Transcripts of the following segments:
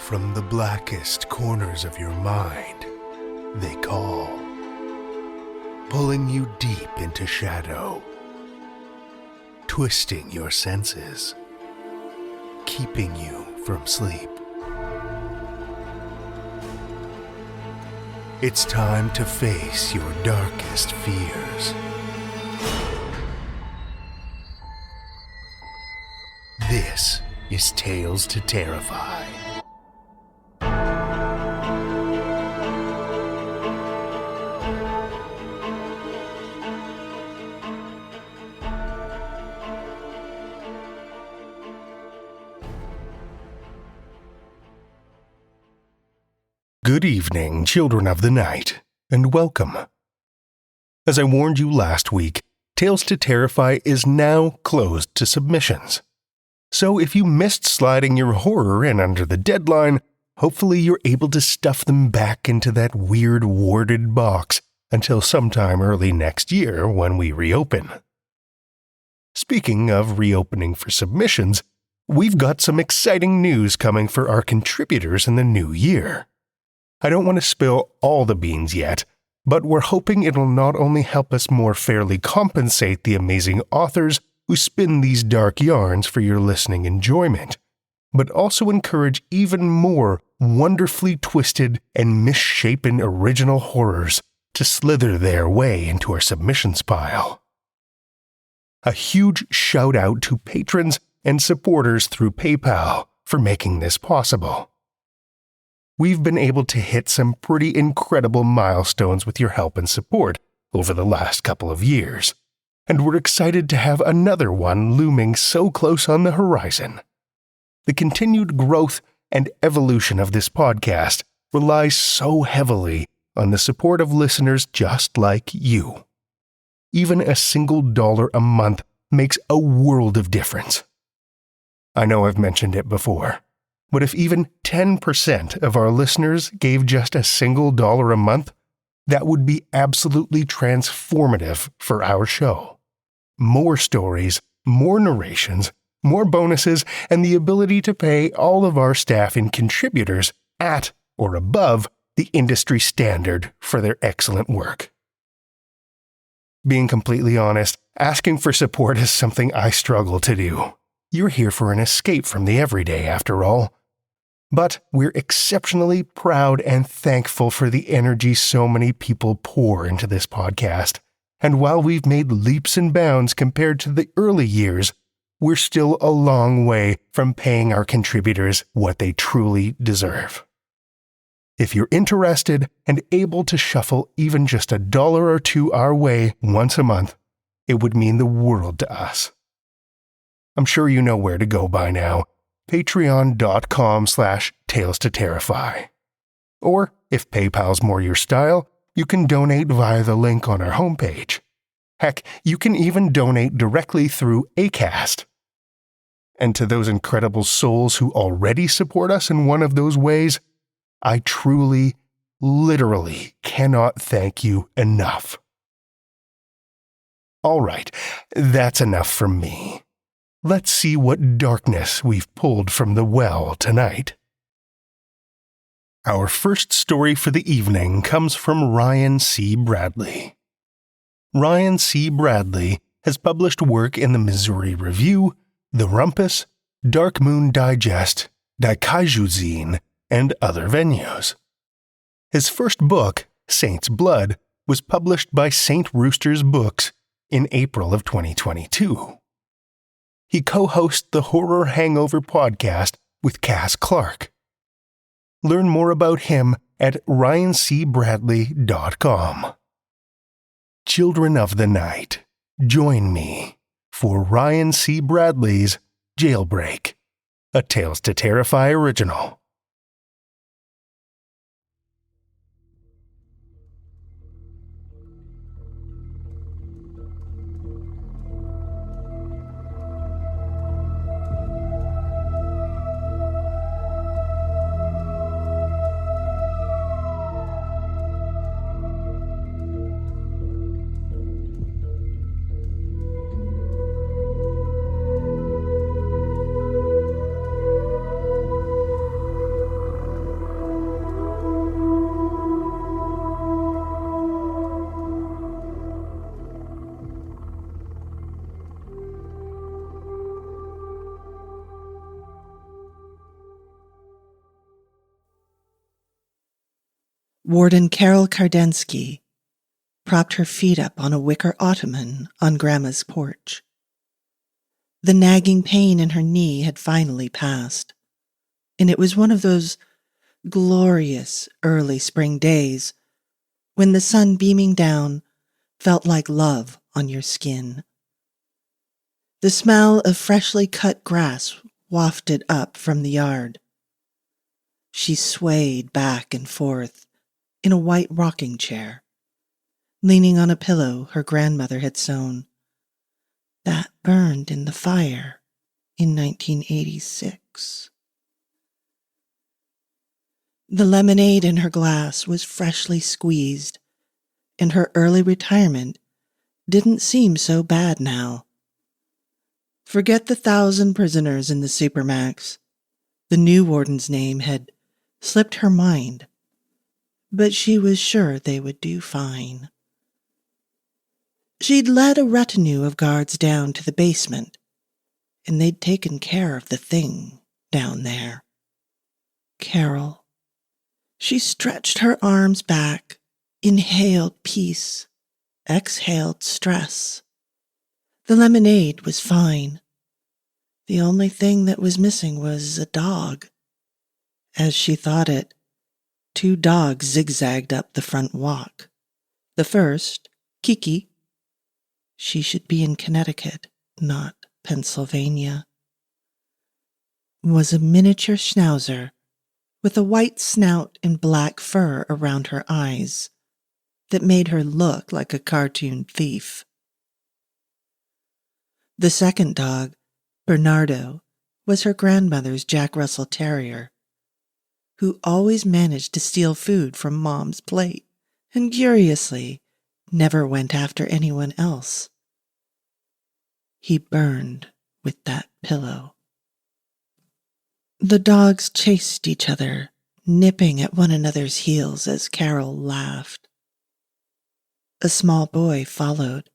From the blackest corners of your mind, they call, pulling you deep into shadow, twisting your senses, keeping you from sleep. It's time to face your darkest fears. This is Tales to Terrify. Good evening, children of the night, and welcome. As I warned you last week, Tales to Terrify is now closed to submissions. So if you missed sliding your horror in under the deadline, hopefully you're able to stuff them back into that weird warded box until sometime early next year when we reopen. Speaking of reopening for submissions, we've got some exciting news coming for our contributors in the new year. I don't want to spill all the beans yet, but we're hoping it'll not only help us more fairly compensate the amazing authors who spin these dark yarns for your listening enjoyment, but also encourage even more wonderfully twisted and misshapen original horrors to slither their way into our submissions pile. A huge shout out to patrons and supporters through PayPal for making this possible. We've been able to hit some pretty incredible milestones with your help and support over the last couple of years, and we're excited to have another one looming so close on the horizon. The continued growth and evolution of this podcast relies so heavily on the support of listeners just like you. Even a single $1 a month makes a world of difference. I know I've mentioned it before, but if even 10% of our listeners gave just a single $1 a month, that would be absolutely transformative for our show. More stories, more narrations, more bonuses, and the ability to pay all of our staff and contributors at or above the industry standard for their excellent work. Being completely honest, asking for support is something I struggle to do. You're here for an escape from the everyday, after all. But we're exceptionally proud and thankful for the energy so many people pour into this podcast. And while we've made leaps and bounds compared to the early years, we're still a long way from paying our contributors what they truly deserve. If you're interested and able to shuffle even just $1 or $2 our way once a month, it would mean the world to us. I'm sure you know where to go by now. Patreon.com/Tales to Terrify. Or, if PayPal's more your style, you can donate via the link on our homepage. Heck, you can even donate directly through Acast. And to those incredible souls who already support us in one of those ways, I truly, literally cannot thank you enough. All right, that's enough from me. Let's see what darkness we've pulled from the well tonight. Our first story for the evening comes from Orion C. Bradley. Orion C. Bradley has published work in the Missouri Review, The Rumpus, Dark Moon Digest, Daikaiju Zine, and other venues. His first book, Saint's Blood, was published by St. Rooster's Books in April of 2022. He co-hosts the Horror Hangover podcast with Cass Clark. Learn more about him at ryancbradley.com. Children of the night, join me for Orion C. Bradley's Jailbreak, a Tales to Terrify original. Warden Carol Kardensky propped her feet up on a wicker ottoman on Grandma's porch. The nagging pain in her knee had finally passed, and it was one of those glorious early spring days when the sun beaming down felt like love on your skin. The smell of freshly cut grass wafted up from the yard. She swayed back and forth in a white rocking chair, leaning on a pillow her grandmother had sewn. That burned in the fire in 1986. The lemonade in her glass was freshly squeezed, and her early retirement didn't seem so bad now. Forget the 1,000 prisoners in the Supermax. The new warden's name had slipped her mind, but she was sure they would do fine. She'd led a retinue of guards down to the basement, and they'd taken care of the thing down there. Carol. She stretched her arms back, inhaled peace, exhaled stress. The lemonade was fine. The only thing that was missing was a dog. As she thought it, 2 dogs zigzagged up the front walk. The first, Kiki. She should be in Connecticut, not Pennsylvania. Was a miniature schnauzer with a white snout and black fur around her eyes that made her look like a cartoon thief. The second dog, Bernardo, was her grandmother's Jack Russell Terrier, who always managed to steal food from Mom's plate and, curiously, never went after anyone else. He burned with that pillow. The dogs chased each other, nipping at one another's heels as Carol laughed. A small boy followed.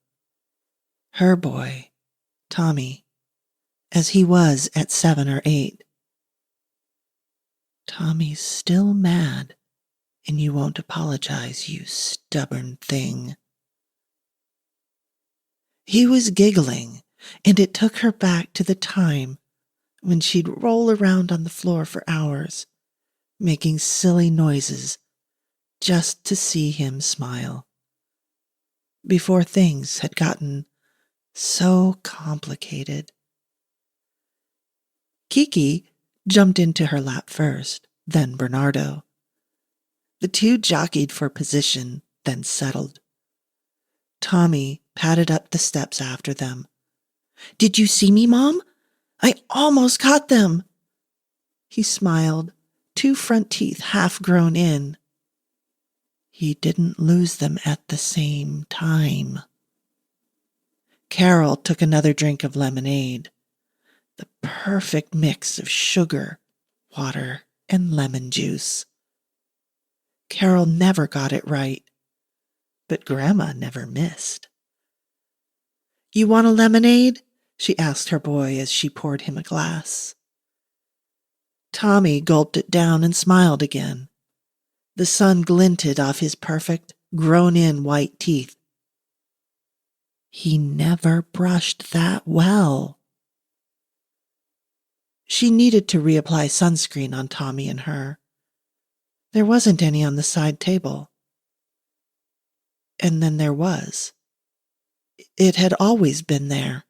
Her boy, Tommy, as he was at 7 or 8. Tommy's still mad, and you won't apologize, you stubborn thing. He was giggling, and it took her back to the time when she'd roll around on the floor for hours, making silly noises just to see him smile, before things had gotten so complicated. Kiki jumped into her lap first, then Bernardo. The 2 jockeyed for position, then settled. Tommy padded up the steps after them. "Did you see me, Mom? I almost caught them." He smiled, 2 front teeth half grown in. He didn't lose them at the same time. Carol took another drink of lemonade, the perfect mix of sugar, water, and lemon juice. Carol never got it right, but Grandma never missed. "You want a lemonade?" she asked her boy as she poured him a glass. Tommy gulped it down and smiled again. The sun glinted off his perfect, grown-in white teeth. He never brushed that well. She needed to reapply sunscreen on Tommy and her. There wasn't any on the side table. And then there was. It had always been there.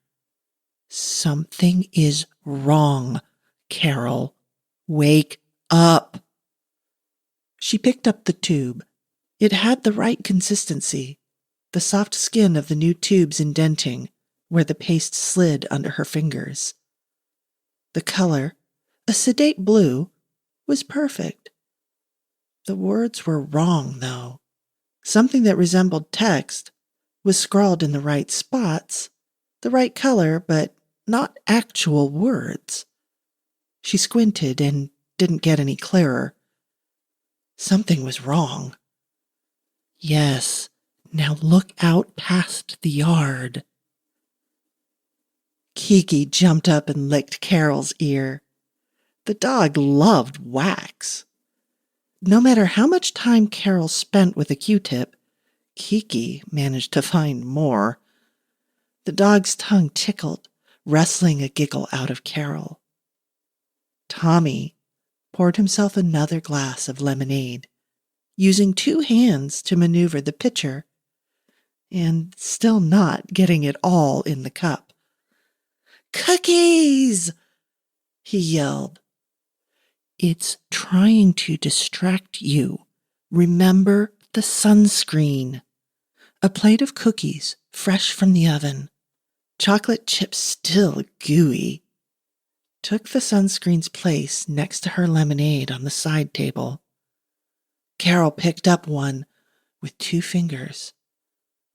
"Something is wrong, Carol. Wake up." She picked up the tube. It had the right consistency, the soft skin of the new tubes indenting where the paste slid under her fingers. The color, a sedate blue, was perfect. The words were wrong, though. Something that resembled text was scrawled in the right spots, the right color, but not actual words. She squinted and didn't get any clearer. Something was wrong. Yes, now look out past the yard. Kiki jumped up and licked Carol's ear. The dog loved wax. No matter how much time Carol spent with a Q-tip, Kiki managed to find more. The dog's tongue tickled, wrestling a giggle out of Carol. Tommy poured himself another glass of lemonade, using 2 hands to maneuver the pitcher, and still not getting it all in the cup. "Cookies!" he yelled. "It's trying to distract you. Remember the sunscreen." A plate of cookies, fresh from the oven, chocolate chips still gooey, took the sunscreen's place next to her lemonade on the side table. Carol picked up one with 2 fingers,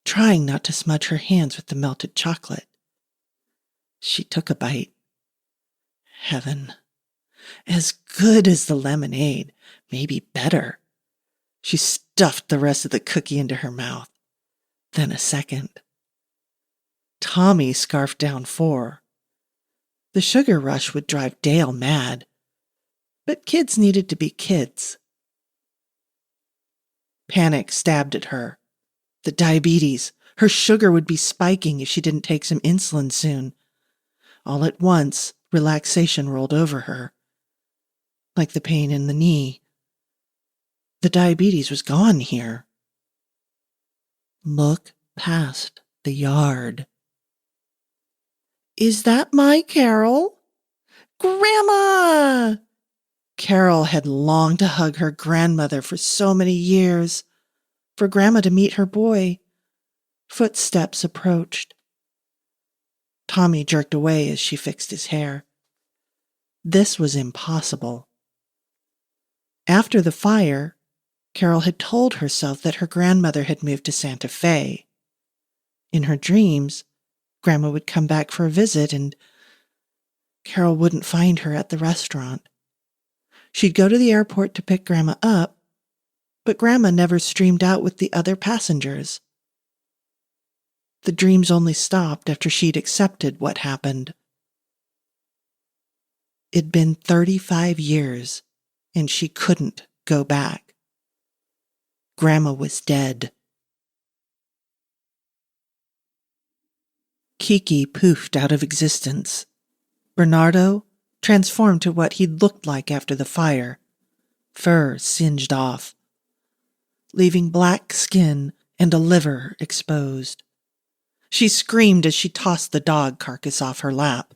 trying not to smudge her hands with the melted chocolate. She took a bite. Heaven. As good as the lemonade, maybe better. She stuffed the rest of the cookie into her mouth. Then a second. Tommy scarfed down 4. The sugar rush would drive Dale mad, but kids needed to be kids. Panic stabbed at her. The diabetes. Her sugar would be spiking if she didn't take some insulin soon. All at once, relaxation rolled over her, like the pain in the knee. The diabetes was gone here. Look past the yard. "Is that my Carol?" "Grandma!" Carol had longed to hug her grandmother for so many years, for Grandma to meet her boy. Footsteps approached. Tommy jerked away as she fixed his hair. This was impossible. After the fire, Carol had told herself that her grandmother had moved to Santa Fe. In her dreams, Grandma would come back for a visit and Carol wouldn't find her at the restaurant. She'd go to the airport to pick Grandma up, but Grandma never streamed out with the other passengers. The dreams only stopped after she'd accepted what happened. It'd been 35 years, and she couldn't go back. Grandma was dead. Kiki poofed out of existence. Bernardo transformed to what he'd looked like after the fire, fur singed off, leaving black skin and a liver exposed. She screamed as she tossed the dog carcass off her lap.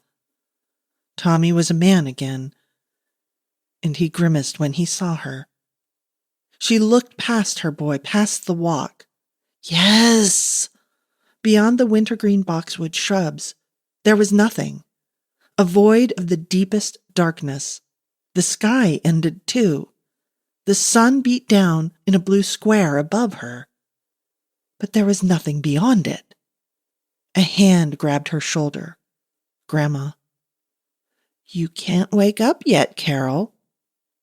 Tommy was a man again, and he grimaced when he saw her. She looked past her boy, past the walk. Yes! Beyond the wintergreen boxwood shrubs, there was nothing. A void of the deepest darkness. The sky ended too. The sun beat down in a blue square above her. But there was nothing beyond it. A hand grabbed her shoulder. "Grandma." "You can't wake up yet, Carol.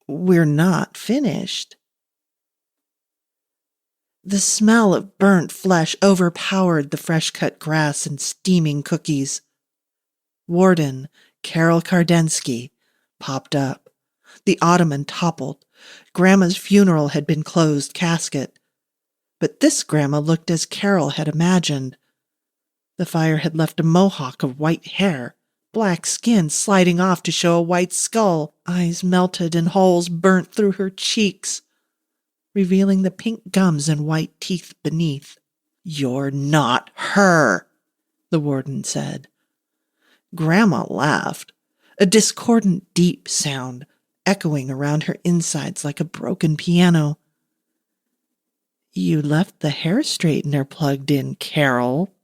We're not finished." The smell of burnt flesh overpowered the fresh-cut grass and steaming cookies. Warden Carol Kardensky popped up. The ottoman toppled. Grandma's funeral had been closed casket. But this Grandma looked as Carol had imagined. The fire had left a mohawk of white hair, black skin sliding off to show a white skull, eyes melted and holes burnt through her cheeks, revealing the pink gums and white teeth beneath. "You're not her," the warden said. Grandma laughed, a discordant deep sound echoing around her insides like a broken piano. "You left the hair straightener plugged in, Carol."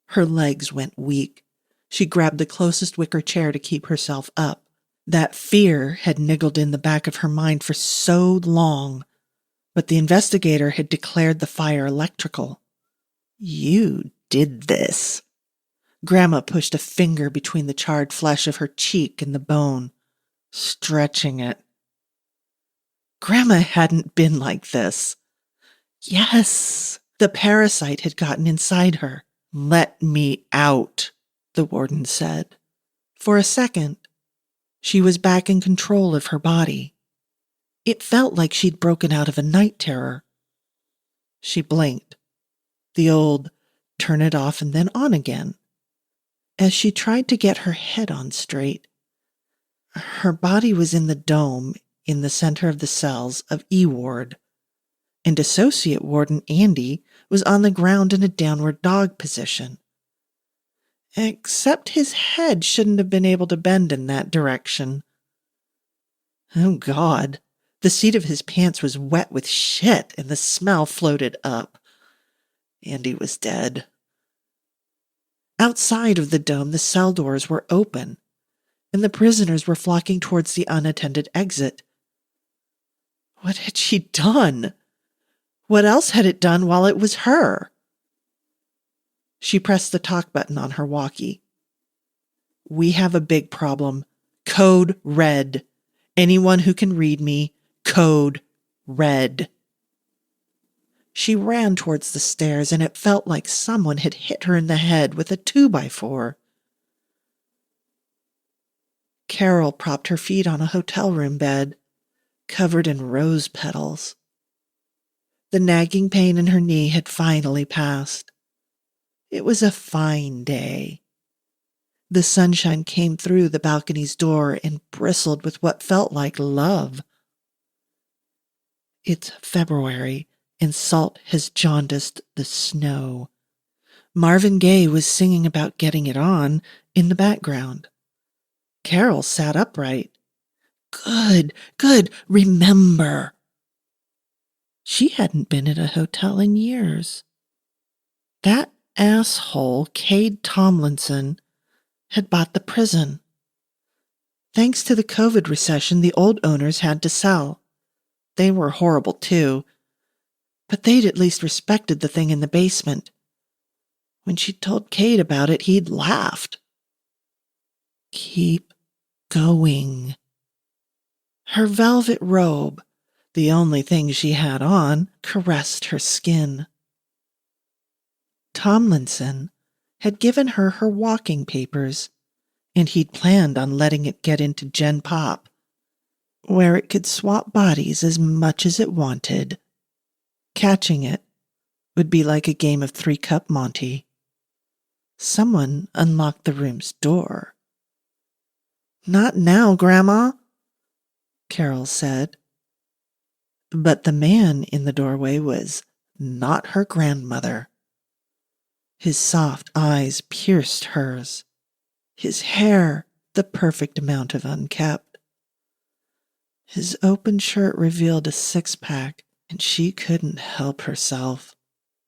Her legs went weak. She grabbed the closest wicker chair to keep herself up. That fear had niggled in the back of her mind for so long, but the investigator had declared the fire electrical. "You did this." Grandma pushed a finger between the charred flesh of her cheek and the bone, stretching it. Grandma hadn't been like this. Yes, the parasite had gotten inside her. "Let me out," the warden said. For a second, she was back in control of her body. It felt like she'd broken out of a night terror. She blinked, the old turn it off and then on again. As she tried to get her head on straight, her body was in the dome in the center of the cells of E Ward, and Associate Warden Andy was on the ground in a downward dog position. Except his head shouldn't have been able to bend in that direction. Oh, God. The seat of his pants was wet with shit, and the smell floated up. Andy was dead. Outside of the dome, the cell doors were open, and the prisoners were flocking towards the unattended exit. What had she done? What else had it done while it was her? She pressed the talk button on her walkie. "We have a big problem. Code red. Anyone who can read me, code red." She ran towards the stairs, and it felt like someone had hit her in the head with a 2x4. Carol propped her feet on a hotel room bed, covered in rose petals. The nagging pain in her knee had finally passed. It was a fine day. The sunshine came through the balcony's door and bristled with what felt like love. It's February, and salt has jaundiced the snow. Marvin Gaye was singing about getting it on in the background. Carol sat upright. Good, remember. She hadn't been at a hotel in years. That asshole, Cade Tomlinson, had bought the prison. Thanks to the COVID recession, the old owners had to sell. They were horrible too, but they'd at least respected the thing in the basement. When she told Cade about it, he'd laughed. Keep going. Her velvet robe, the only thing she had on, caressed her skin. Tomlinson had given her her walking papers, and he'd planned on letting it get into Gen Pop, where it could swap bodies as much as it wanted. Catching it would be like a game of 3-Cup Monty. Someone unlocked the room's door. "Not now, Grandma," Carol said. But the man in the doorway was not her grandmother. His soft eyes pierced hers. His hair the perfect amount of unkempt. His open shirt revealed a six-pack, and she couldn't help herself.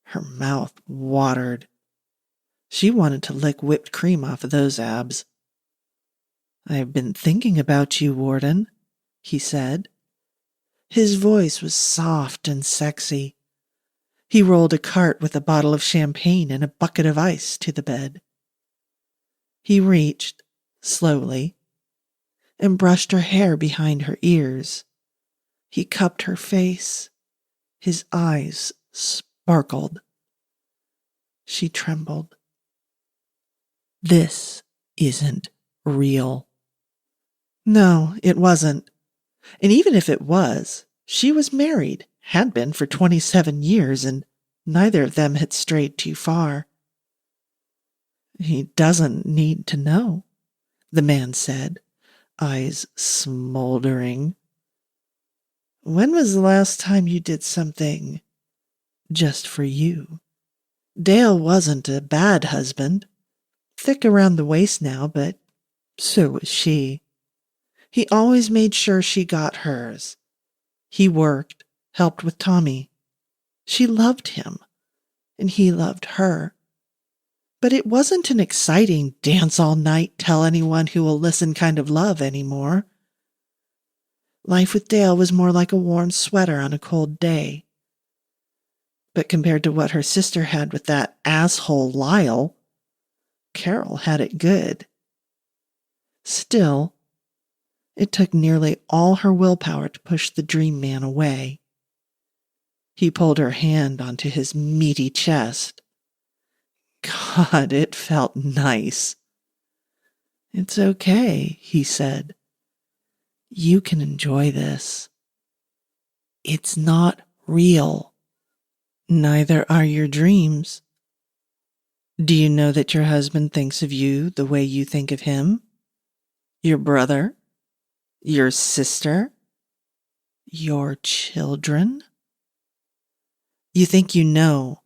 Her mouth watered. She wanted to lick whipped cream off of those abs. "I've been thinking about you, Warden," he said. His voice was soft and sexy. He rolled a cart with a bottle of champagne and a bucket of ice to the bed. He reached, slowly, and brushed her hair behind her ears. He cupped her face. His eyes sparkled. She trembled. This isn't real. No, it wasn't. And even if it was, she was married, had been for 27 years, and neither of them had strayed too far. "He doesn't need to know," the man said, eyes smoldering. "When was the last time you did something just for you? Dale wasn't a bad husband. Thick around the waist now, but so was she. He always made sure she got hers. He worked, helped with Tommy. She loved him, and he loved her. But it wasn't an exciting dance all night, tell anyone who will listen kind of love anymore. Life with Dale was more like a warm sweater on a cold day. But compared to what her sister had with that asshole Lyle, Carol had it good. Still, it took nearly all her willpower to push the dream man away. He pulled her hand onto his meaty chest. God, it felt nice. "It's okay," he said. "You can enjoy this." It's not real. Neither are your dreams. Do you know that your husband thinks of you the way you think of him? Your brother? Your sister? Your children? You think you know,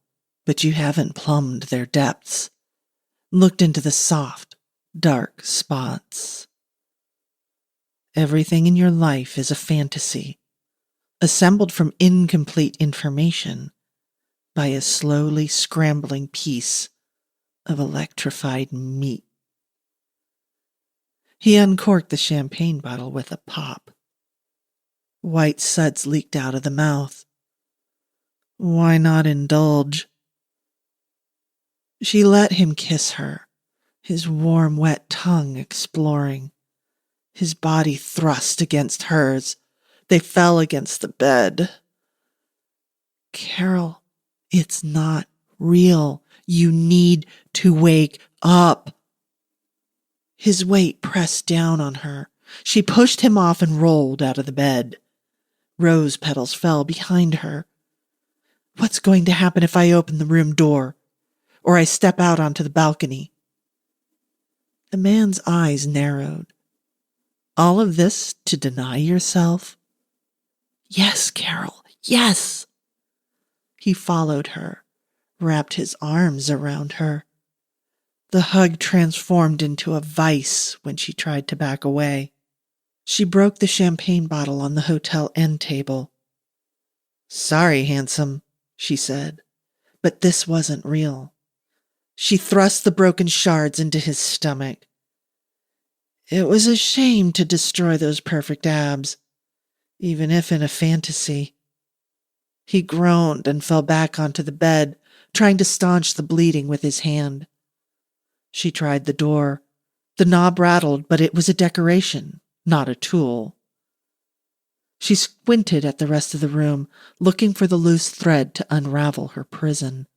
but you haven't plumbed their depths, looked into the soft, dark spots. Everything in your life is a fantasy, assembled from incomplete information by a slowly scrambling piece of electrified meat. He uncorked the champagne bottle with a pop. White suds leaked out of the mouth. Why not indulge? She let him kiss her, his warm, wet tongue exploring. His body thrust against hers. They fell against the bed. Carol, it's not real. You need to wake up. His weight pressed down on her. She pushed him off and rolled out of the bed. Rose petals fell behind her. What's going to happen if I open the room door? Or I step out onto the balcony? The man's eyes narrowed. All of this to deny yourself? Yes, Carol, yes. He followed her, wrapped his arms around her. The hug transformed into a vice when she tried to back away. She broke the champagne bottle on the hotel end table. Sorry, handsome, she said, but this wasn't real. She thrust the broken shards into his stomach. It was a shame to destroy those perfect abs, even if in a fantasy. He groaned and fell back onto the bed, trying to staunch the bleeding with his hand. She tried the door. The knob rattled, but it was a decoration, not a tool. She squinted at the rest of the room, looking for the loose thread to unravel her prison.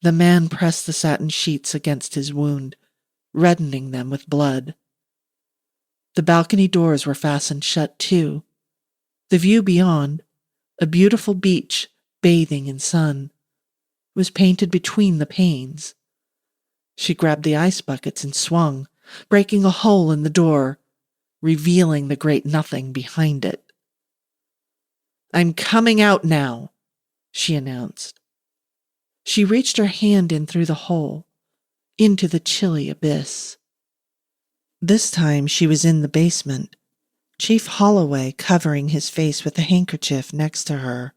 The man pressed the satin sheets against his wound, reddening them with blood. The balcony doors were fastened shut too. The view beyond, a beautiful beach bathing in sun, was painted between the panes. She grabbed the ice buckets and swung, breaking a hole in the door, revealing the great nothing behind it. I'm coming out now, she announced. She reached her hand in through the hole, into the chilly abyss. This time she was in the basement, Chief Holloway covering his face with a handkerchief next to her,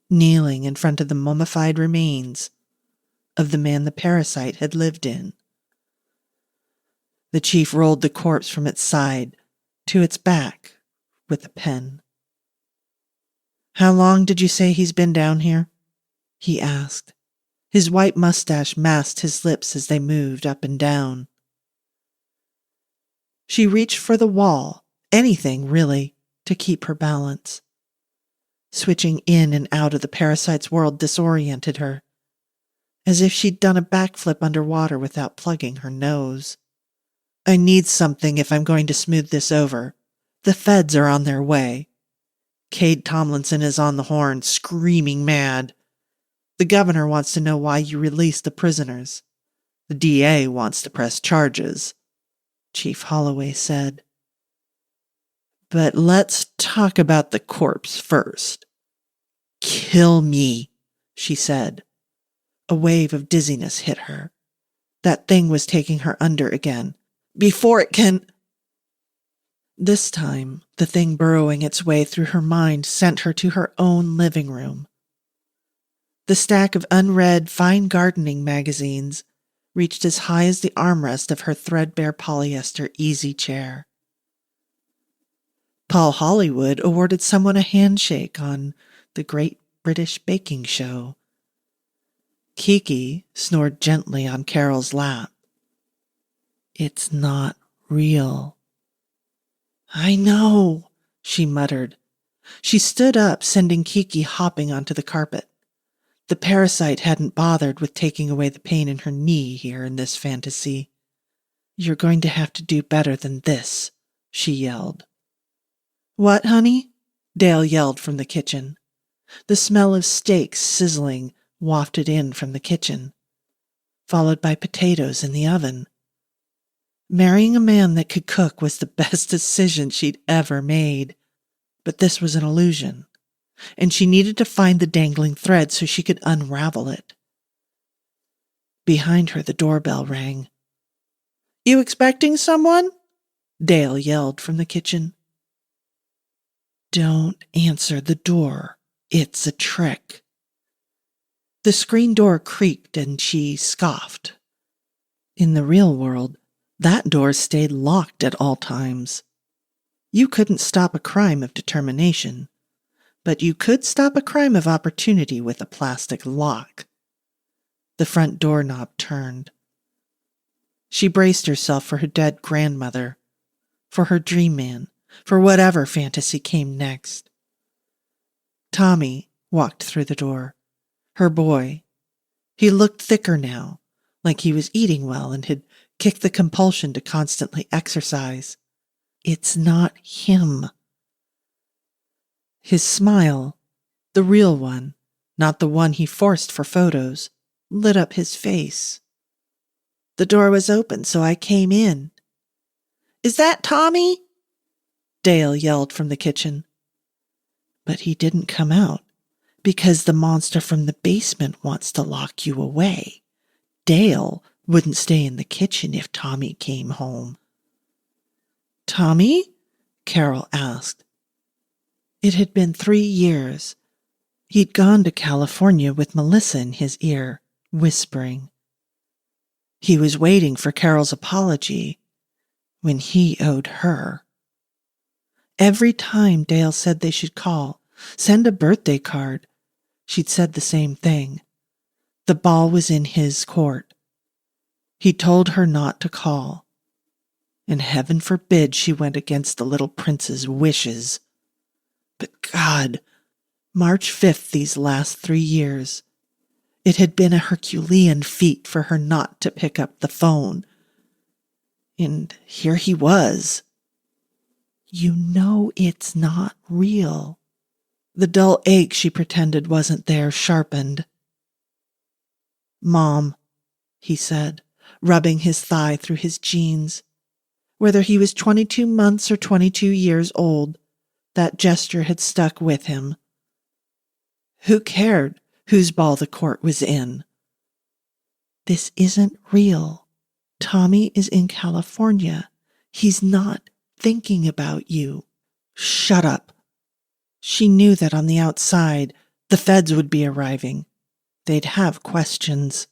kneeling in front of the mummified remains of the man the parasite had lived in. The chief rolled the corpse from its side to its back with a pen. How long did you say he's been down here? He asked. His white mustache masked his lips as they moved up and down. She reached for the wall, anything really, to keep her balance. Switching in and out of the parasite's world disoriented her, as if she'd done a backflip underwater without plugging her nose. I need something if I'm going to smooth this over. The feds are on their way. Cade Tomlinson is on the horn, screaming mad. The governor wants to know why you released the prisoners. The DA wants to press charges, Chief Holloway said. But let's talk about the corpse first. Kill me, she said. A wave of dizziness hit her. That thing was taking her under again. Before it can... This time, the thing burrowing its way through her mind sent her to her own living room. The stack of unread fine gardening magazines reached as high as the armrest of her threadbare polyester easy chair. Paul Hollywood awarded someone a handshake on the Great British Baking Show. Kiki snored gently on Carol's lap. It's not real. I know, she muttered. She stood up, sending Kiki hopping onto the carpet. The parasite hadn't bothered with taking away the pain in her knee here in this fantasy. You're going to have to do better than this, she yelled. What, honey? Dale yelled from the kitchen. The smell of steaks sizzling wafted in from the kitchen, followed by potatoes in the oven. Marrying a man that could cook was the best decision she'd ever made. But this was an illusion, and she needed to find the dangling thread so she could unravel it. Behind her, the doorbell rang. "You expecting someone?" Dale yelled from the kitchen. "Don't answer the door. It's a trick." The screen door creaked and she scoffed. In the real world, that door stayed locked at all times. You couldn't stop a crime of determination, but you could stop a crime of opportunity with a plastic lock. The front doorknob turned. She braced herself for her dead grandmother, for her dream man, for whatever fantasy came next. Tommy walked through the door, her boy. He looked thicker now, like he was eating well and had kicked the compulsion to constantly exercise. It's not him. His smile, the real one, not the one he forced for photos, lit up his face. "The door was open, so I came in." "Is that Tommy?" Dale yelled from the kitchen. But he didn't come out, because the monster from the basement wants to lock you away. Dale wouldn't stay in the kitchen if Tommy came home. "Tommy?" Carol asked. It had been 3 years. He'd gone to California with Melissa in his ear, whispering. He was waiting for Carol's apology when he owed her. Every time Dale said they should call, send a birthday card, she'd said the same thing. The ball was in his court. He told her not to call. And heaven forbid she went against the little prince's wishes. But God, March 5th these last 3 years. It had been a Herculean feat for her not to pick up the phone. And here he was. "You know it's not real." The dull ache she pretended wasn't there sharpened. "Mom," he said, rubbing his thigh through his jeans. Whether he was 22 months or 22 years old, that gesture had stuck with him. Who cared whose ball the court was in? "This isn't real. Tommy is in California. He's not thinking about you." "Shut up." She knew that on the outside, the feds would be arriving. They'd have questions.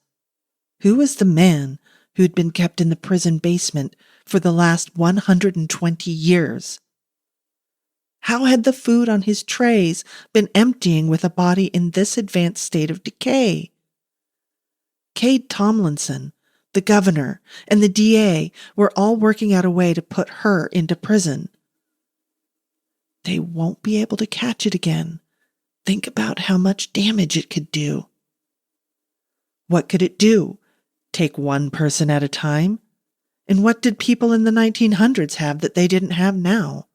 Who was the man who'd been kept in the prison basement for the last 120 years? How had the food on his trays been emptying with a body in this advanced state of decay? Cade Tomlinson, the governor, and the DA were all working out a way to put her into prison. They won't be able to catch it again. Think about how much damage it could do. What could it do? Take one person at a time? And what did people in the 1900s have that they didn't have now?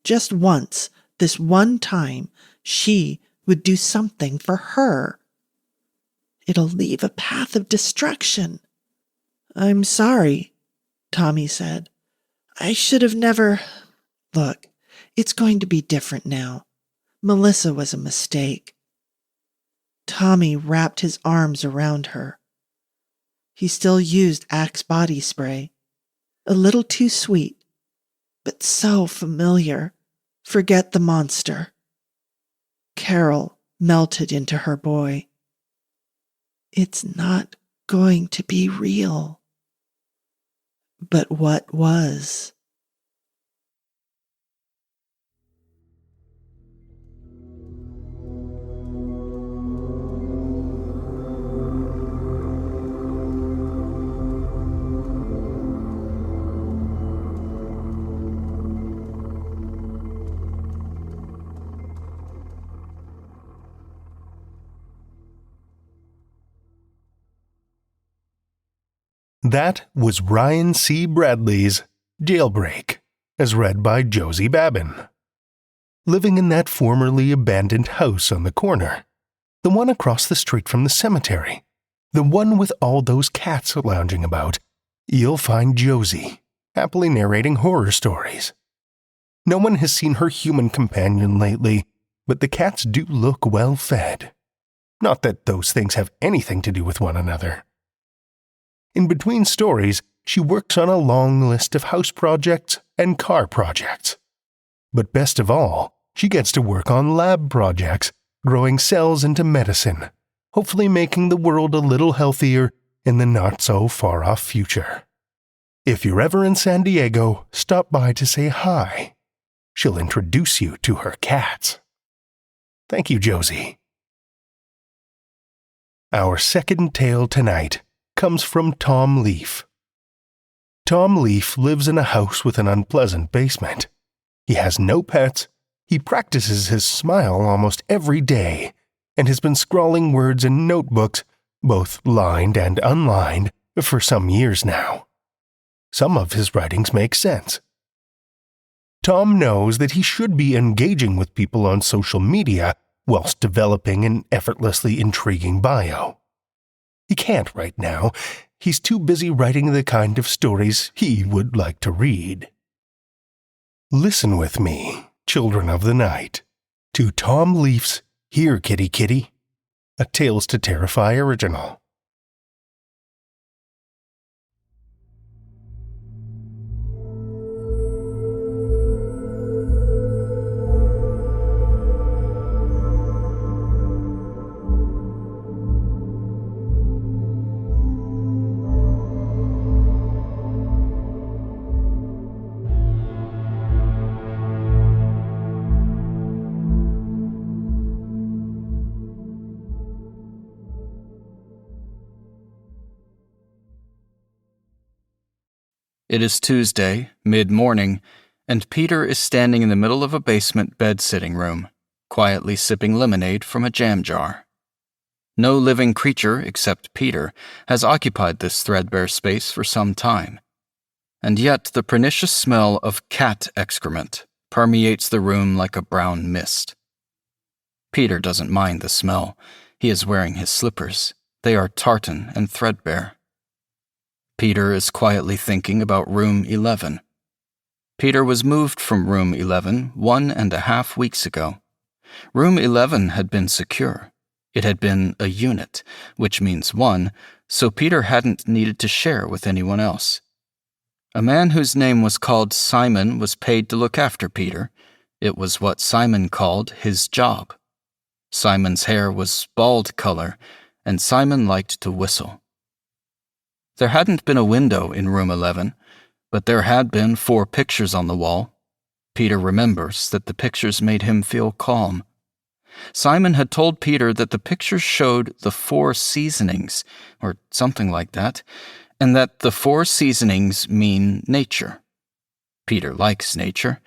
Just once, this one time, she would do something for her. It'll leave a path of destruction. "I'm sorry," Tommy said. "I should have never... Look, it's going to be different now. Melissa was a mistake." Tommy wrapped his arms around her. He still used Axe body spray. A little too sweet, but so familiar. Forget the monster. Carol melted into her boy. It's not going to be real. But what was? That was Ryan C. Bradley's Jailbreak, as read by Josie Babin. living in that formerly abandoned house on the corner, the one across the street from the cemetery, the one with all those cats lounging about, you'll find Josie, happily narrating horror stories. No one has seen her human companion lately, but the cats do look well fed. Not that those things have anything to do with one another. In between stories, she works on a long list of house projects and car projects. But best of all, she gets to work on lab projects, growing cells into medicine, hopefully making the world a little healthier in the not-so-far-off future. If you're ever in San Diego, stop by to say hi. She'll introduce you to her cats. Thank you, Josie. Our second tale tonight comes from Tom Leaf. Tom Leaf lives in a house with an unpleasant basement. He has no pets, he practices his smile almost every day, and has been scrawling words in notebooks, both lined and unlined, for some years now. Some of his writings make sense. Tom knows that he should be engaging with people on social media whilst developing an effortlessly intriguing bio. He can't right now. He's too busy writing the kind of stories he would like to read. Listen with me, children of the night, to Tom Leaf's Here, Kitty Kitty, a Tales to Terrify original. It is Tuesday, mid-morning, and Peter is standing in the middle of a basement bed-sitting room, quietly sipping lemonade from a jam jar. No living creature, except Peter, has occupied this threadbare space for some time. And yet the pernicious smell of cat excrement permeates the room like a brown mist. Peter doesn't mind the smell. He is wearing his slippers. They are tartan and threadbare. Peter is quietly thinking about room 11. Peter was moved from room 11 1.5 weeks ago. Room 11 had been secure. It had been a unit, which means one, so Peter hadn't needed to share with anyone else. A man whose name was called Simon was paid to look after Peter. It was what Simon called his job. Simon's hair was bald color, and Simon liked to whistle. There hadn't been a window in room 11, but there had been 4 pictures on the wall. Peter remembers that the pictures made him feel calm. Simon had told Peter that the pictures showed the 4 seasonings, or something like that, and that the 4 seasonings mean nature. Peter likes nature.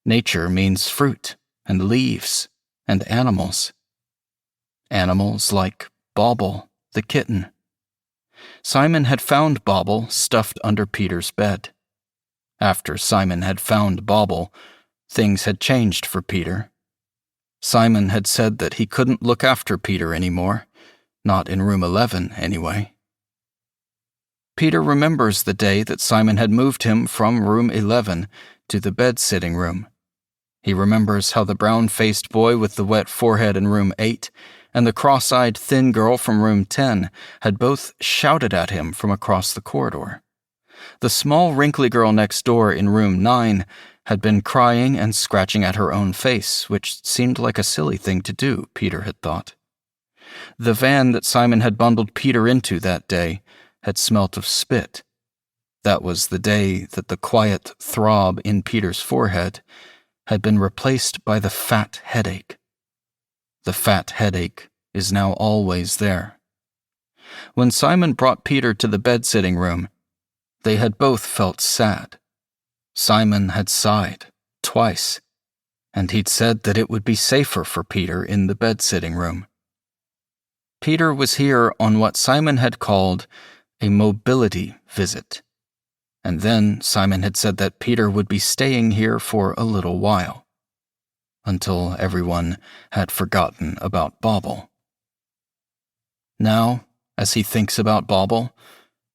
Nature means fruit, and leaves, and animals. Animals like Bauble, the kitten. Simon had found Bauble stuffed under Peter's bed. After Simon had found Bauble, things had changed for Peter. Simon had said that he couldn't look after Peter anymore, not in room 11 anyway. Peter remembers the day that Simon had moved him from room 11 to the bed-sitting room. He remembers how the brown-faced boy with the wet forehead in room 8 and the cross-eyed thin girl from room 10 had both shouted at him from across the corridor. The small wrinkly girl next door in room 9 had been crying and scratching at her own face, which seemed like a silly thing to do, Peter had thought. The van that Simon had bundled Peter into that day had smelt of spit. That was the day that the quiet throb in Peter's forehead had been replaced by the fat headache. The fat headache is now always there. When Simon brought Peter to the bed-sitting room, they had both felt sad. Simon had sighed, twice, and he'd said that it would be safer for Peter in the bed-sitting room. Peter was here on what Simon had called a mobility visit, and then Simon had said that Peter would be staying here for a little while. until everyone had forgotten about Bauble. Now, as he thinks about Bauble,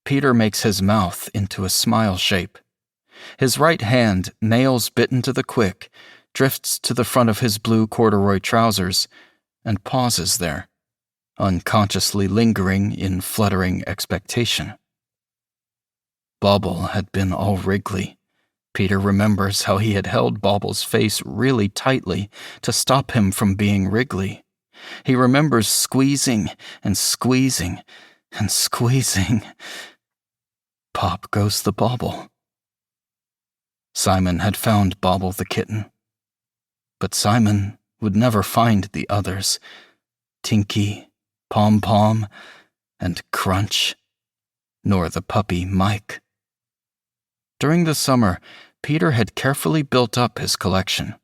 Peter makes his mouth into a smile shape. His right hand, nails bitten to the quick, drifts to the front of his blue corduroy trousers and pauses there, unconsciously lingering in fluttering expectation. Bauble had been all wriggly. Peter remembers how he had held Bauble's face really tightly to stop him from being wriggly. He remembers squeezing and squeezing and squeezing. Pop goes the Bauble. Simon had found Bauble the kitten. But Simon would never find the others, Tinky, Pom-Pom, and Crunch, nor the puppy Mike. During the summer, Peter had carefully built up his collection.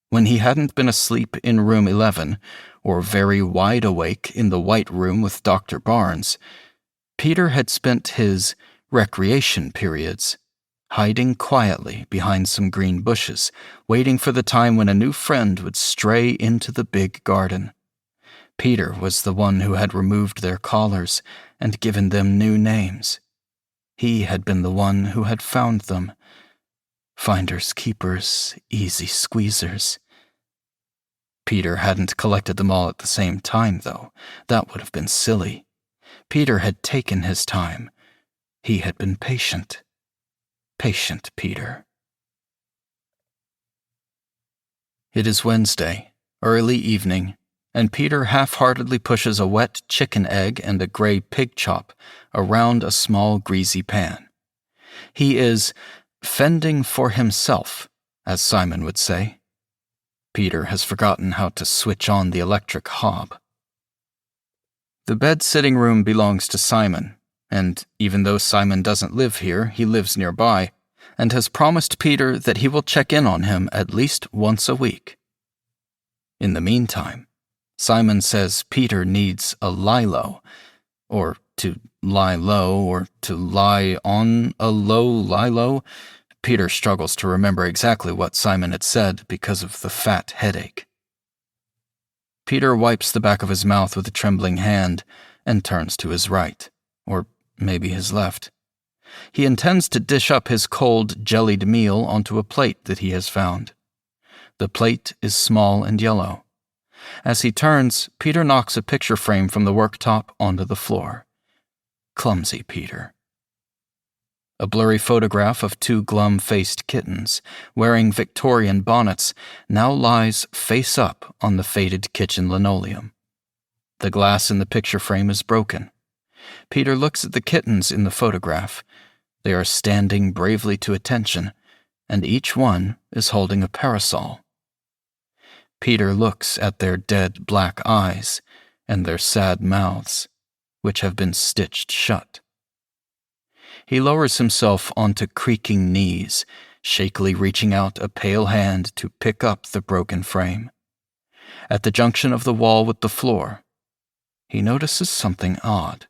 When he hadn't been asleep in room 11, or very wide awake in the White Room with Dr. Barnes, Peter had spent his recreation periods hiding quietly behind some green bushes, waiting for the time when a new friend would stray into the big garden. Peter was the one who had removed their collars and given them new names. He had been the one who had found them. Finders keepers, easy squeezers. Peter hadn't collected them all at the same time, though. That would have been silly. Peter had taken his time. He had been patient. Patient Peter. It is Wednesday, early evening, and Peter half-heartedly pushes a wet chicken egg and a gray pig chop around a small greasy pan. He is fending for himself, as Simon would say. Peter has forgotten how to switch on the electric hob. The bed-sitting room belongs to Simon, and even though Simon doesn't live here, he lives nearby, and has promised Peter that he will check in on him at least once a week. In the meantime, Simon says Peter needs a lie-low, or to lie low, or to lie on a low lie-low. Peter struggles to remember exactly what Simon had said because of the fat headache. Peter wipes the back of his mouth with a trembling hand and turns to his right, or maybe his left. He intends to dish up his cold, jellied meal onto a plate that he has found. The plate is small and yellow. As he turns, Peter knocks a picture frame from the worktop onto the floor. Clumsy Peter. A blurry photograph of two glum-faced kittens, wearing Victorian bonnets, now lies face up on the faded kitchen linoleum. The glass in the picture frame is broken. Peter looks at the kittens in the photograph. They are standing bravely to attention, and each one is holding a parasol. Peter looks at their dead black eyes and their sad mouths, which have been stitched shut. He lowers himself onto creaking knees, shakily reaching out a pale hand to pick up the broken frame. At the junction of the wall with the floor, he notices something odd.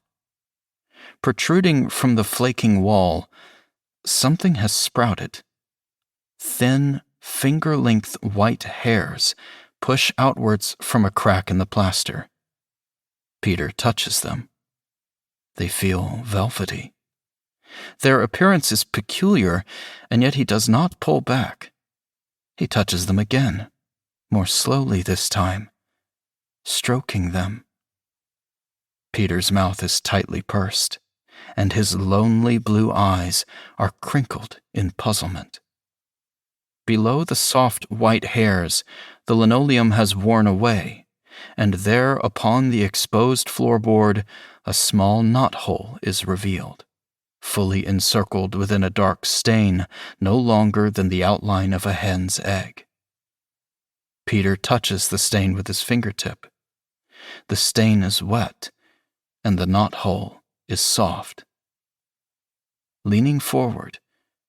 Protruding from the flaking wall, something has sprouted. Thin, finger-length white hairs push outwards from a crack in the plaster. Peter touches them. They feel velvety. Their appearance is peculiar, and yet he does not pull back. He touches them again, more slowly this time, stroking them. Peter's mouth is tightly pursed, and his lonely blue eyes are crinkled in puzzlement. Below the soft white hairs, the linoleum has worn away, and there upon the exposed floorboard, a small knothole is revealed, fully encircled within a dark stain no longer than the outline of a hen's egg. Peter touches the stain with his fingertip. The stain is wet, and the knothole is soft. Leaning forward,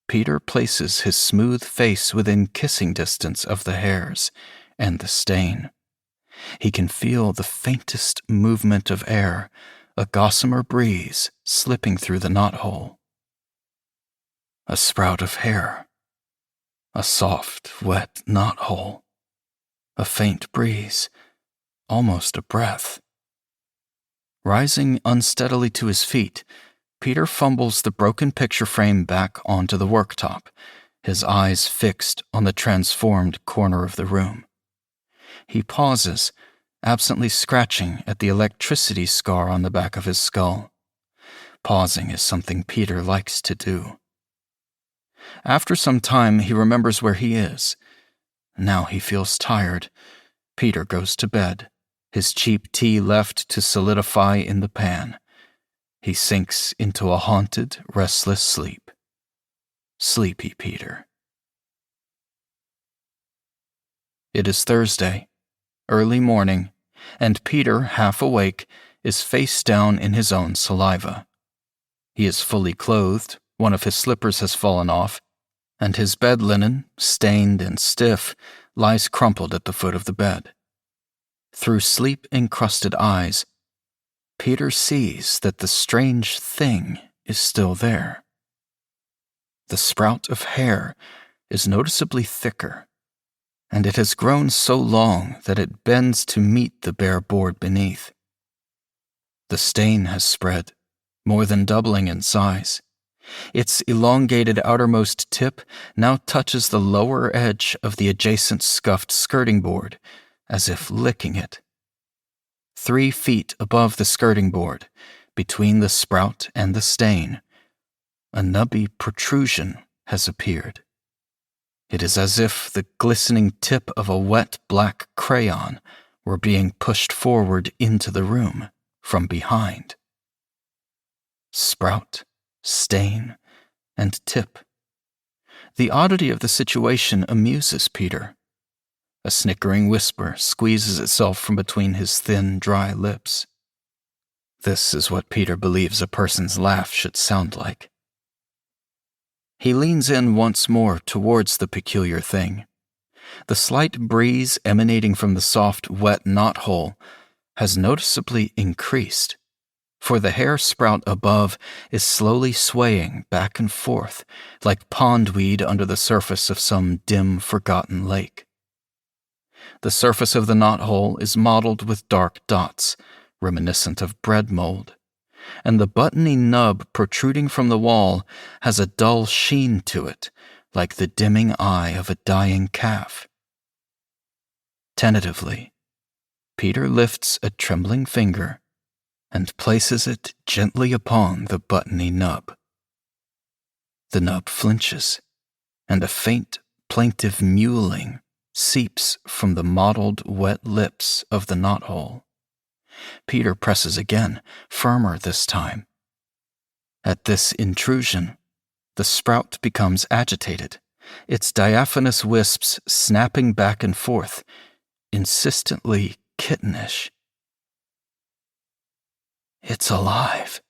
Peter places his smooth face within kissing distance of the hairs and the stain. He can feel the faintest movement of air, a gossamer breeze slipping through the knothole. A sprout of hair. A soft, wet knothole. A faint breeze, almost a breath. Rising unsteadily to his feet, Peter fumbles the broken picture frame back onto the worktop, his eyes fixed on the transformed corner of the room. He pauses, absently scratching at the electricity scar on the back of his skull. Pausing is something Peter likes to do. After some time, he remembers where he is. Now he feels tired. Peter goes to bed, his cheap tea left to solidify in the pan. He sinks into a haunted, restless sleep. Sleepy Peter. It is Thursday, early morning, and Peter, half awake, is face down in his own saliva. He is fully clothed, one of his slippers has fallen off, and his bed linen, stained and stiff, lies crumpled at the foot of the bed. Through sleep-encrusted eyes, Peter sees that the strange thing is still there. The sprout of hair is noticeably thicker, and it has grown so long that it bends to meet the bare board beneath. The stain has spread, more than doubling in size. Its elongated outermost tip now touches the lower edge of the adjacent scuffed skirting board, as if licking it. 3 feet above the skirting board, between the sprout and the stain, a nubby protrusion has appeared. It is as if the glistening tip of a wet black crayon were being pushed forward into the room from behind. Sprout, stain, and tip. The oddity of the situation amuses Peter. A snickering whisper squeezes itself from between his thin, dry lips. This is what Peter believes a person's laugh should sound like. He leans in once more towards the peculiar thing. The slight breeze emanating from the soft, wet knothole has noticeably increased, for the hair sprout above is slowly swaying back and forth like pondweed under the surface of some dim, forgotten lake. The surface of the knothole is mottled with dark dots, reminiscent of bread mold, and the buttony nub protruding from the wall has a dull sheen to it, like the dimming eye of a dying calf. Tentatively, Peter lifts a trembling finger and places it gently upon the buttony nub. The nub flinches, and a faint, plaintive mewling seeps from the mottled, wet lips of the knothole. Peter presses again, firmer this time. At this intrusion, the sprout becomes agitated, its diaphanous wisps snapping back and forth, insistently kittenish. "It's alive,"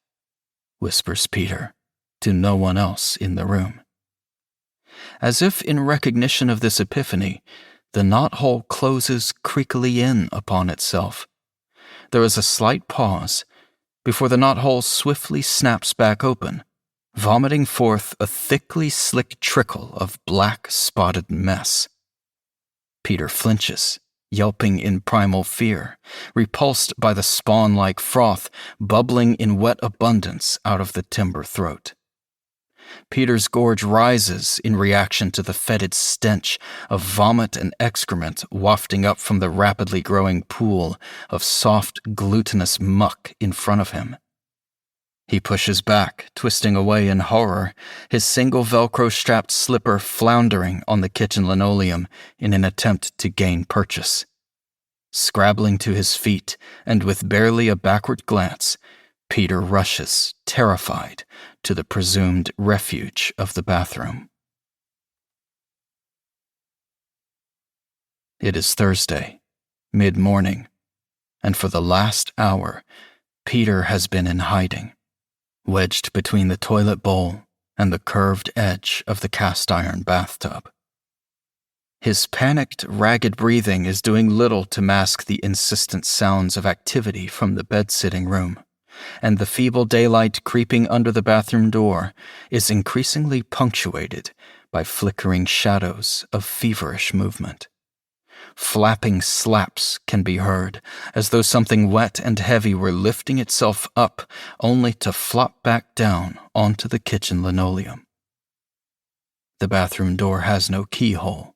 whispers Peter, to no one else in the room. As if in recognition of this epiphany, the knothole closes creakily in upon itself. There is a slight pause before the knothole swiftly snaps back open, vomiting forth a thickly slick trickle of black spotted mess. Peter flinches, yelping in primal fear, repulsed by the spawn-like froth bubbling in wet abundance out of the timber throat. Peter's gorge rises in reaction to the fetid stench of vomit and excrement wafting up from the rapidly growing pool of soft, glutinous muck in front of him. He pushes back, twisting away in horror, his single Velcro-strapped slipper floundering on the kitchen linoleum in an attempt to gain purchase. Scrabbling to his feet, and with barely a backward glance, Peter rushes, terrified, to the presumed refuge of the bathroom. It is Thursday, mid-morning, and for the last hour, Peter has been in hiding, wedged between the toilet bowl and the curved edge of the cast-iron bathtub. His panicked, ragged breathing is doing little to mask the insistent sounds of activity from the bed-sitting room, and the feeble daylight creeping under the bathroom door is increasingly punctuated by flickering shadows of feverish movement. Flapping slaps can be heard, as though something wet and heavy were lifting itself up, only to flop back down onto the kitchen linoleum. The bathroom door has no keyhole,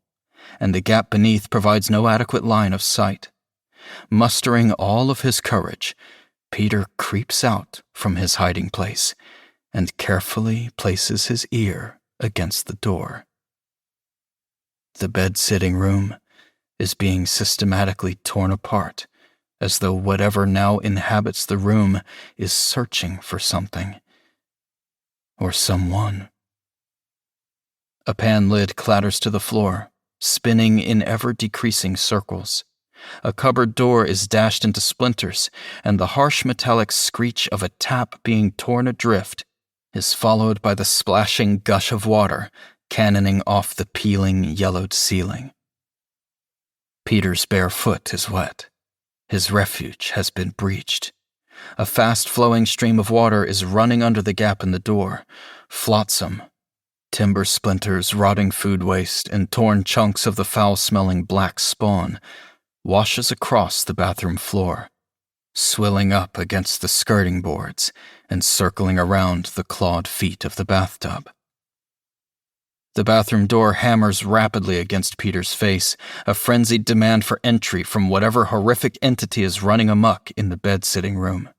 and the gap beneath provides no adequate line of sight. Mustering all of his courage, Peter creeps out from his hiding place and carefully places his ear against the door. The bed-sitting room is being systematically torn apart, as though whatever now inhabits the room is searching for something or someone. A pan lid clatters to the floor, spinning in ever-decreasing circles. A cupboard door is dashed into splinters, and the harsh metallic screech of a tap being torn adrift is followed by the splashing gush of water cannoning off the peeling, yellowed ceiling. Peter's bare foot is wet. His refuge has been breached. A fast-flowing stream of water is running under the gap in the door. Flotsam, timber splinters, rotting food waste, and torn chunks of the foul-smelling black spawn washes across the bathroom floor, swilling up against the skirting boards and circling around the clawed feet of the bathtub. The bathroom door hammers rapidly against Peter's face, a frenzied demand for entry from whatever horrific entity is running amok in the bed-sitting room.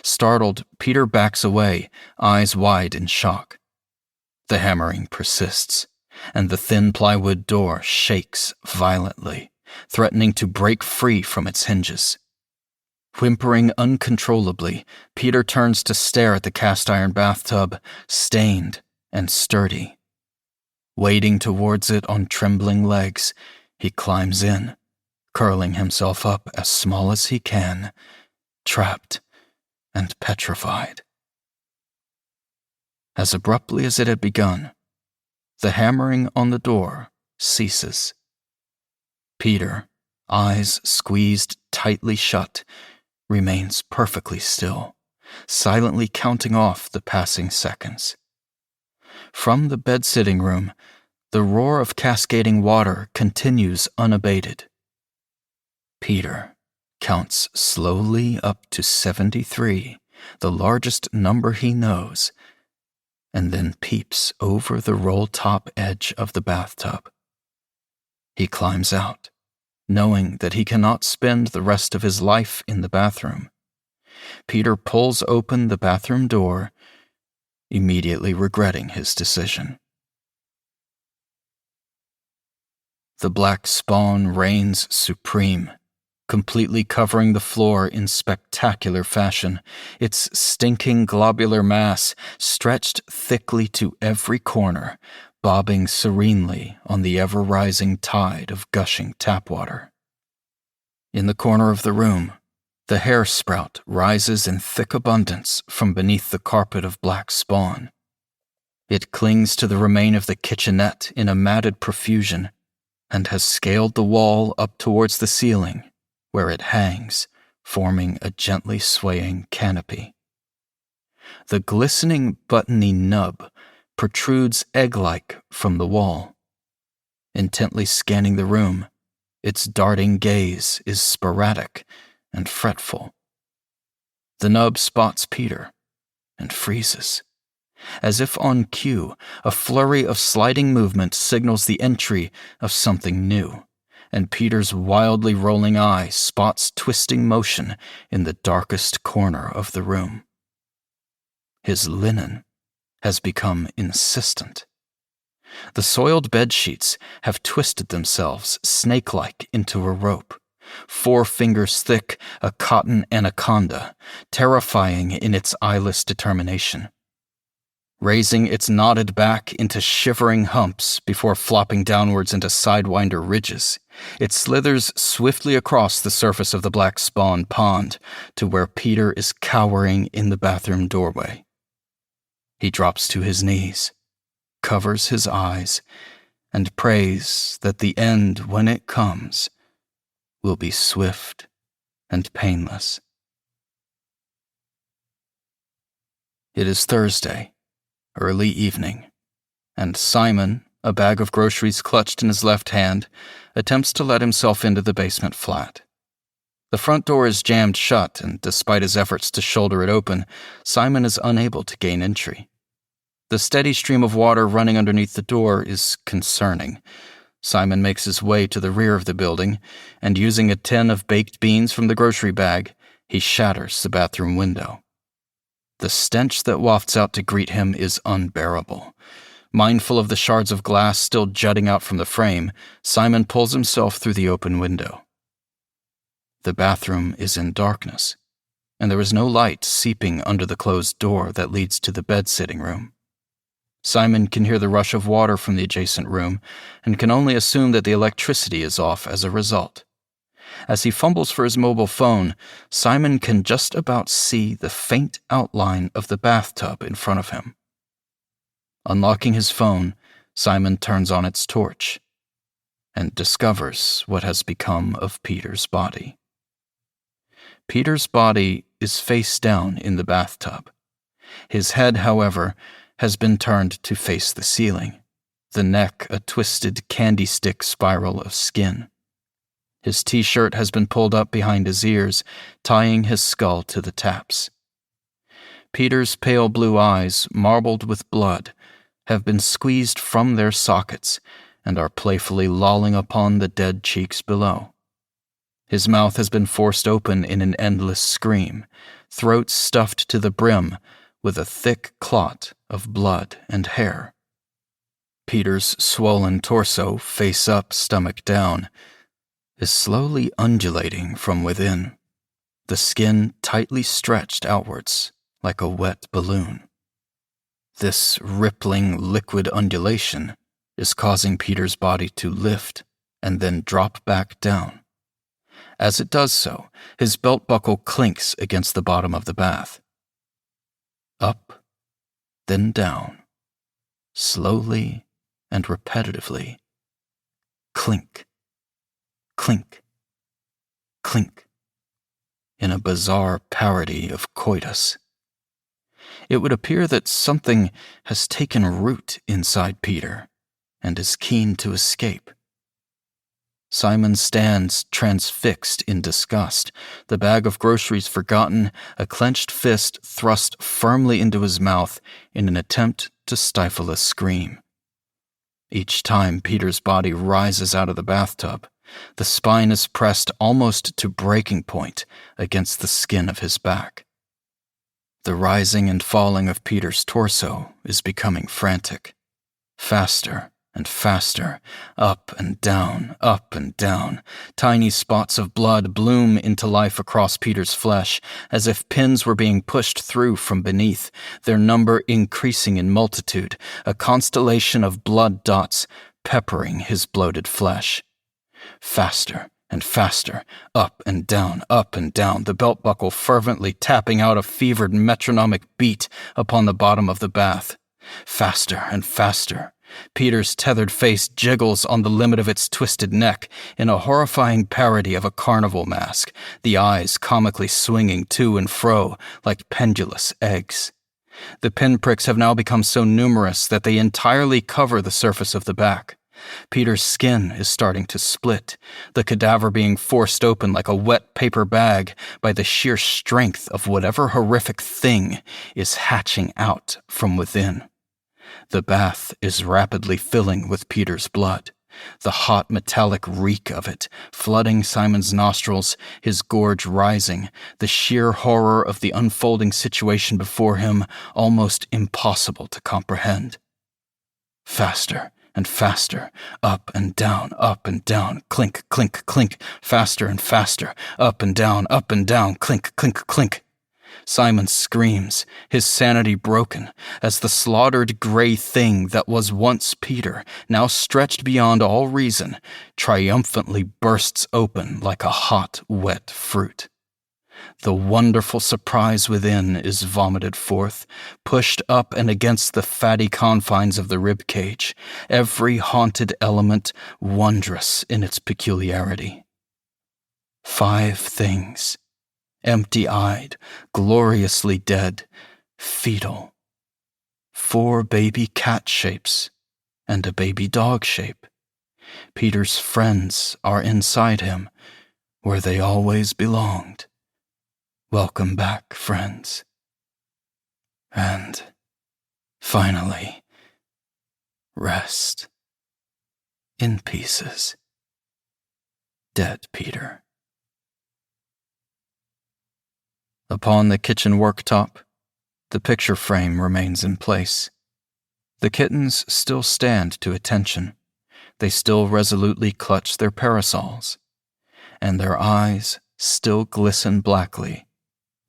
Startled, Peter backs away, eyes wide in shock. The hammering persists, and the thin plywood door shakes violently, threatening to break free from its hinges. Whimpering uncontrollably, Peter turns to stare at the cast-iron bathtub, stained and sturdy. Wading towards it on trembling legs, he climbs in, curling himself up as small as he can, trapped and petrified. As abruptly as it had begun, the hammering on the door ceases. Peter, eyes squeezed tightly shut, remains perfectly still, silently counting off the passing seconds. From the bed-sitting room, the roar of cascading water continues unabated. Peter counts slowly up to 73, the largest number he knows, and then peeps over the roll-top edge of the bathtub. He climbs out, knowing that he cannot spend the rest of his life in the bathroom. Peter pulls open the bathroom door, immediately regretting his decision. The black spawn reigns supreme, completely covering the floor in spectacular fashion, its stinking globular mass stretched thickly to every corner, bobbing serenely on the ever-rising tide of gushing tap water. In the corner of the room, the hair sprout rises in thick abundance from beneath the carpet of black spawn. It clings to the remain of the kitchenette in a matted profusion, and has scaled the wall up towards the ceiling, where it hangs, forming a gently swaying canopy. The glistening buttony nub protrudes egg-like from the wall. Intently scanning the room, its darting gaze is sporadic and fretful. The nub spots Peter and freezes. As if on cue, a flurry of sliding movement signals the entry of something new, and Peter's wildly rolling eye spots twisting motion in the darkest corner of the room. His linen has become insistent. The soiled bedsheets have twisted themselves snake-like into a rope, 4 fingers thick, a cotton anaconda, terrifying in its eyeless determination. Raising its knotted back into shivering humps before flopping downwards into sidewinder ridges, it slithers swiftly across the surface of the black spawn pond to where Peter is cowering in the bathroom doorway. He drops to his knees, covers his eyes, and prays that the end, when it comes, will be swift and painless. It is Thursday, early evening, and Simon, a bag of groceries clutched in his left hand, attempts to let himself into the basement flat. The front door is jammed shut, and despite his efforts to shoulder it open, Simon is unable to gain entry. The steady stream of water running underneath the door is concerning. Simon makes his way to the rear of the building, and using a tin of baked beans from the grocery bag, he shatters the bathroom window. The stench that wafts out to greet him is unbearable. Mindful of the shards of glass still jutting out from the frame, Simon pulls himself through the open window. The bathroom is in darkness, and there is no light seeping under the closed door that leads to the bed-sitting room. Simon can hear the rush of water from the adjacent room and can only assume that the electricity is off as a result. As he fumbles for his mobile phone, Simon can just about see the faint outline of the bathtub in front of him. Unlocking his phone, Simon turns on its torch and discovers what has become of Peter's body. Peter's body is face down in the bathtub. His head, however, has been turned to face the ceiling, the neck a twisted candy stick spiral of skin. His t-shirt has been pulled up behind his ears, tying his skull to the taps. Peter's pale blue eyes, marbled with blood, have been squeezed from their sockets and are playfully lolling upon the dead cheeks below. His mouth has been forced open in an endless scream, throat stuffed to the brim with a thick clot of blood and hair. Peter's swollen torso, face up, stomach down, is slowly undulating from within, the skin tightly stretched outwards like a wet balloon. This rippling liquid undulation is causing Peter's body to lift and then drop back down. As it does so, his belt buckle clinks against the bottom of the bath. Up, then down, slowly and repetitively. Clink, clink, clink, in a bizarre parody of coitus. It would appear that something has taken root inside Peter and is keen to escape. Simon stands transfixed in disgust, the bag of groceries forgotten, a clenched fist thrust firmly into his mouth in an attempt to stifle a scream. Each time Peter's body rises out of the bathtub, the spine is pressed almost to breaking point against the skin of his back. The rising and falling of Peter's torso is becoming frantic, faster and faster, up and down, up and down. Tiny spots of blood bloom into life across Peter's flesh, as if pins were being pushed through from beneath, their number increasing in multitude, a constellation of blood dots peppering his bloated flesh. Faster and faster, up and down, the belt buckle fervently tapping out a fevered metronomic beat upon the bottom of the bath. Faster and faster. Peter's tethered face jiggles on the limit of its twisted neck in a horrifying parody of a carnival mask, the eyes comically swinging to and fro like pendulous eggs. The pinpricks have now become so numerous that they entirely cover the surface of the back. Peter's skin is starting to split, the cadaver being forced open like a wet paper bag by the sheer strength of whatever horrific thing is hatching out from within. The bath is rapidly filling with Peter's blood, the hot metallic reek of it flooding Simon's nostrils, his gorge rising, the sheer horror of the unfolding situation before him almost impossible to comprehend. Faster and faster, up and down, clink, clink, clink, faster and faster, up and down, clink, clink, clink. Simon screams, his sanity broken, as the slaughtered gray thing that was once Peter, now stretched beyond all reason, triumphantly bursts open like a hot, wet fruit. The wonderful surprise within is vomited forth, pushed up and against the fatty confines of the rib cage, every haunted element wondrous in its peculiarity. 5 things. Empty-eyed, gloriously dead, fetal. 4 baby cat shapes, and a baby dog shape. Peter's friends are inside him, where they always belonged. Welcome back, friends. And finally, rest in pieces. Dead Peter. Upon the kitchen worktop, the picture frame remains in place. The kittens still stand to attention. They still resolutely clutch their parasols, and their eyes still glisten blackly,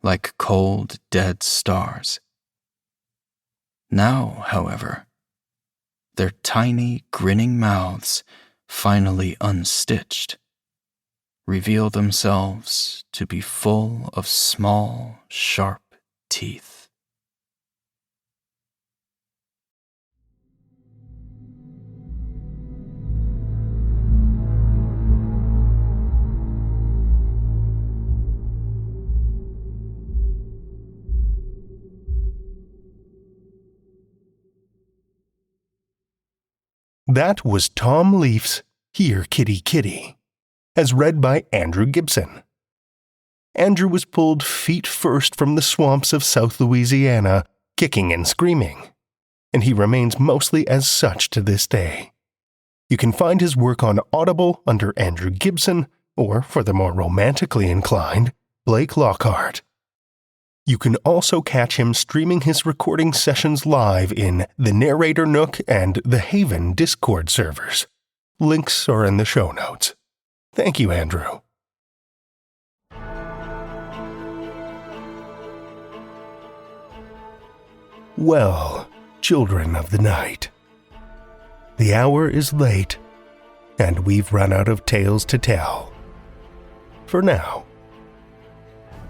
like cold, dead stars. Now, however, their tiny, grinning mouths, finally unstitched, reveal themselves to be full of small, sharp teeth. That was Tom Leaf's Here Kitty Kitty, as read by Andrew Gibson. Andrew was pulled feet first from the swamps of South Louisiana, kicking and screaming, and he remains mostly as such to this day. You can find his work on Audible under Andrew Gibson, or, for the more romantically inclined, Blake Lockhart. You can also catch him streaming his recording sessions live in the Narrator Nook and the Haven Discord servers. Links are in the show notes. Thank you, Andrew. Well, children of the night, the hour is late, and we've run out of tales to tell. For now.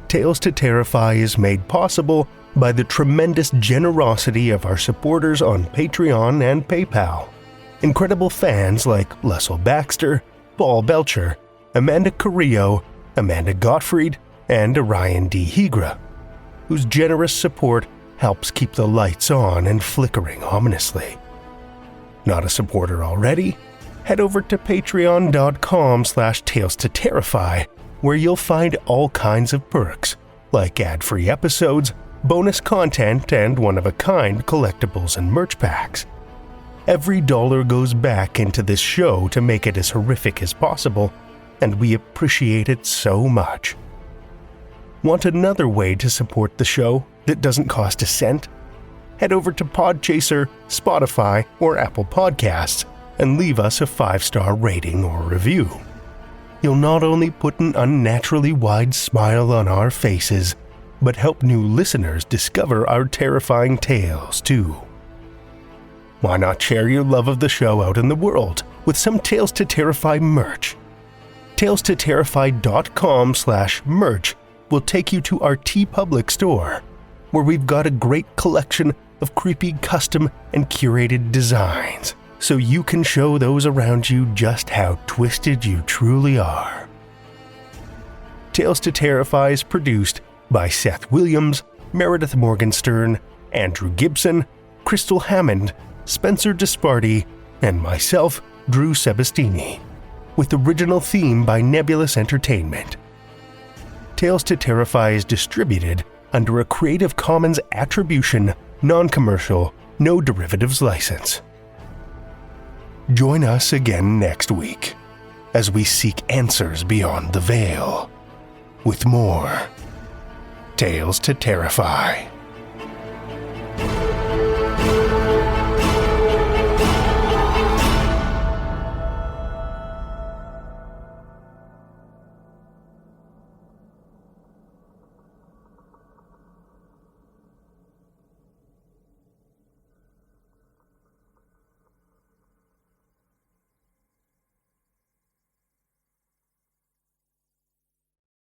Tales to Terrify is made possible by the tremendous generosity of our supporters on Patreon and PayPal. Incredible fans like Lestle Baxter, Paul Belcher, Amanda Carrillo, Amanda Gottfried, and Orion D. Hegre, whose generous support helps keep the lights on and flickering ominously. Not a supporter already? Head over to patreon.com/Tales to Terrify, where you'll find all kinds of perks, like ad-free episodes, bonus content, and one-of-a-kind collectibles and merch packs. Every dollar goes back into this show to make it as horrific as possible, and we appreciate it so much. Want another way to support the show that doesn't cost a cent? Head over to Podchaser, Spotify, or Apple Podcasts and leave us a 5-star rating or review. You'll not only put an unnaturally wide smile on our faces, but help new listeners discover our terrifying tales too. Why not share your love of the show out in the world with some Tales to Terrify merch? TalesToTerrify.com/merch will take you to our TeePublic store, where we've got a great collection of creepy custom and curated designs, so you can show those around you just how twisted you truly are. Tales to Terrify is produced by Seth Williams, Meredith Morgenstern, Andrew Gibson, Crystal Hammond, Spencer Disparty, and myself, Drew Sebastini, with original theme by Nebulous Entertainment. Tales to Terrify is distributed under a Creative Commons Attribution, Non-Commercial, No Derivatives license. Join us again next week as we seek answers beyond the veil with more Tales to Terrify.